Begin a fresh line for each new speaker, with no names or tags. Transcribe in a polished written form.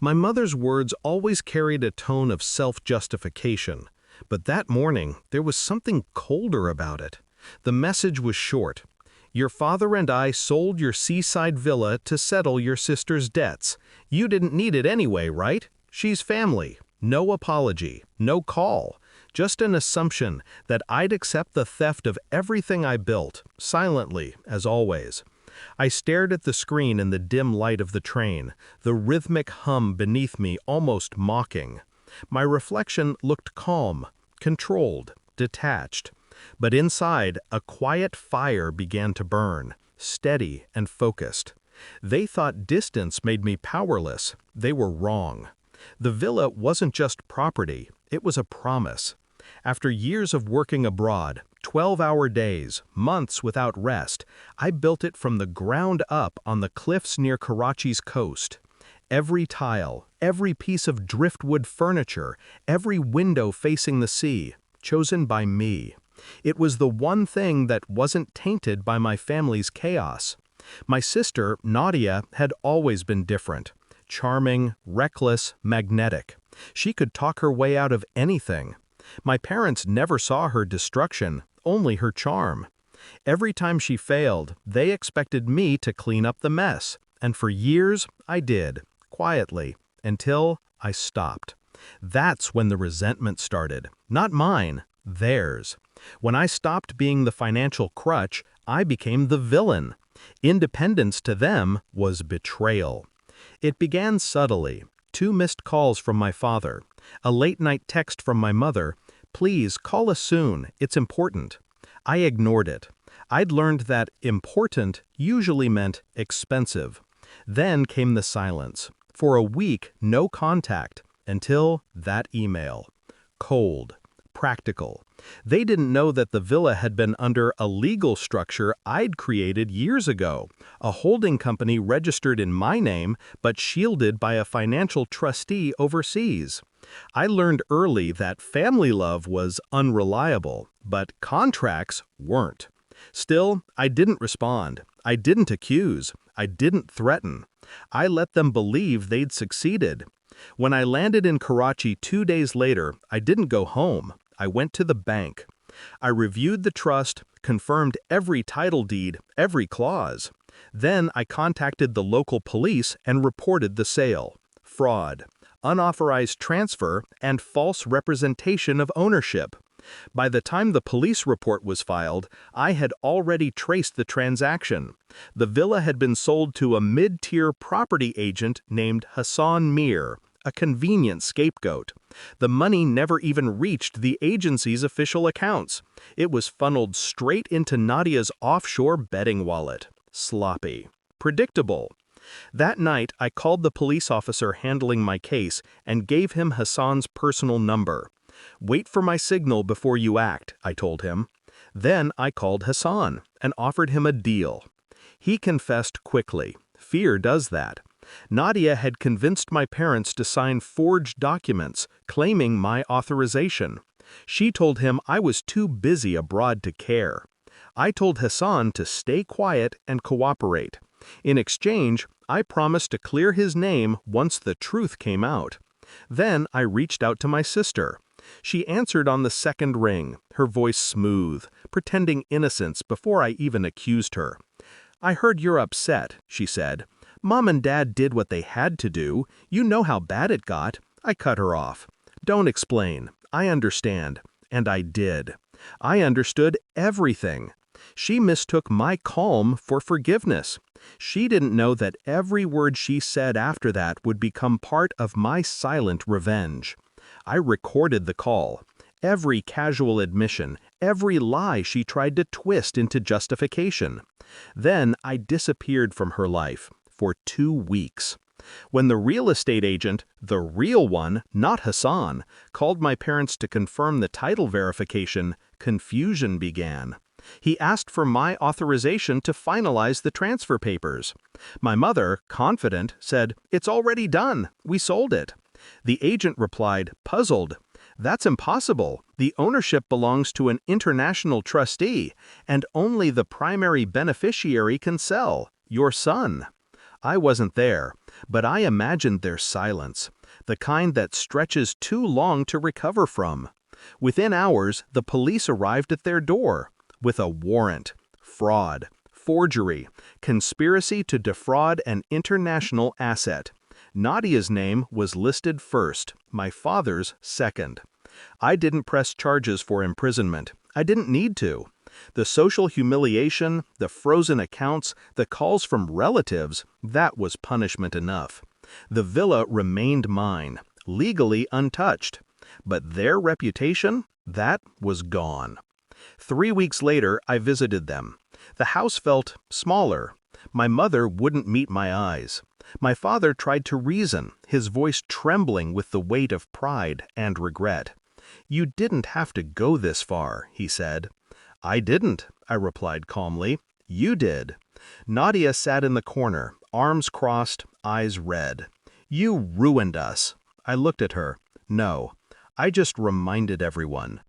My mother's words always carried a tone of self-justification, but that morning there was something colder about it. The message was short. Your father and I sold your seaside villa to settle your sister's debts. You didn't need it anyway, right? She's family. No apology, no call. Just an assumption that I'd accept the theft of everything I built, silently, as always. I stared at the screen in the dim light of the train, the rhythmic hum beneath me almost mocking. My reflection looked calm, controlled, detached. But inside, a quiet fire began to burn, steady and focused. They thought distance made me powerless. They were wrong. The villa wasn't just property, it was a promise. After years of working abroad, 12-hour days, months without rest, I built it from the ground up on the cliffs near Karachi's coast. Every tile, every piece of driftwood furniture, every window facing the sea, chosen by me. It was the one thing that wasn't tainted by my family's chaos. My sister, Nadia, had always been different. Charming, reckless, magnetic. She could talk her way out of anything. My parents never saw her destruction, only her charm. Every time she failed, they expected me to clean up the mess, and for years I did, quietly, until I stopped. That's when the resentment started. Not mine, theirs. When I stopped being the financial crutch, I became the villain. Independence to them was betrayal. It began subtly. 2 missed calls from my father. A late-night text from my mother. Please, call us soon. It's important. I ignored it. I'd learned that important usually meant expensive. Then came the silence. For a week, no contact, until that email. Cold. Practical. They didn't know that the villa had been under a legal structure I'd created years ago, a holding company registered in my name but shielded by a financial trustee overseas. I learned early that family love was unreliable, but contracts weren't. Still, I didn't respond. I didn't accuse. I didn't threaten. I let them believe they'd succeeded. When I landed in Karachi 2 days later, I didn't go home. I went to the bank. I reviewed the trust, confirmed every title deed, every clause. Then I contacted the local police and reported the sale. Fraud, unauthorized transfer, and false representation of ownership. By the time the police report was filed, I had already traced the transaction. The villa had been sold to a mid-tier property agent named Hassan Mir, a convenient scapegoat. The money never even reached the agency's official accounts. It was funneled straight into Nadia's offshore betting wallet. Sloppy. Predictable. That night, I called the police officer handling my case and gave him Hassan's personal number. Wait for my signal before you act, I told him. Then I called Hassan and offered him a deal. He confessed quickly. Fear does that. Nadia had convinced my parents to sign forged documents claiming my authorization. She told him I was too busy abroad to care. I told Hassan to stay quiet and cooperate. In exchange, I promised to clear his name once the truth came out. Then I reached out to my sister. She answered on the second ring, her voice smooth, pretending innocence before I even accused her. I heard you're upset, she said. Mom and Dad did what they had to do. You know how bad it got. I cut her off. Don't explain. I understand. And I did. I understood everything. She mistook my calm for forgiveness. She didn't know that every word she said after that would become part of my silent revenge. I recorded the call. Every casual admission, every lie she tried to twist into justification. Then I disappeared from her life. For 2 weeks. When the real estate agent, the real one, not Hassan, called my parents to confirm the title verification, confusion began. He asked for my authorization to finalize the transfer papers. My mother, confident, said, "It's already done. We sold it." The agent replied, puzzled, "That's impossible. The ownership belongs to an international trustee, and only the primary beneficiary can sell, your son." I wasn't there. But I imagined their silence, the kind that stretches too long to recover from. Within hours, the police arrived at their door with a warrant, fraud, forgery, conspiracy to defraud an international asset. Nadia's name was listed first, my father's second. I didn't press charges for imprisonment. I didn't need to. The social humiliation, the frozen accounts, the calls from relatives, that was punishment enough. The villa remained mine, legally untouched. But their reputation, that was gone. 3 weeks later, I visited them. The house felt smaller. My mother wouldn't meet my eyes. My father tried to reason, his voice trembling with the weight of pride and regret. "You didn't have to go this far," he said. "I didn't," I replied calmly. "You did." Nadia sat in the corner, arms crossed, eyes red. "You ruined us." I looked at her. "No, I just reminded everyone."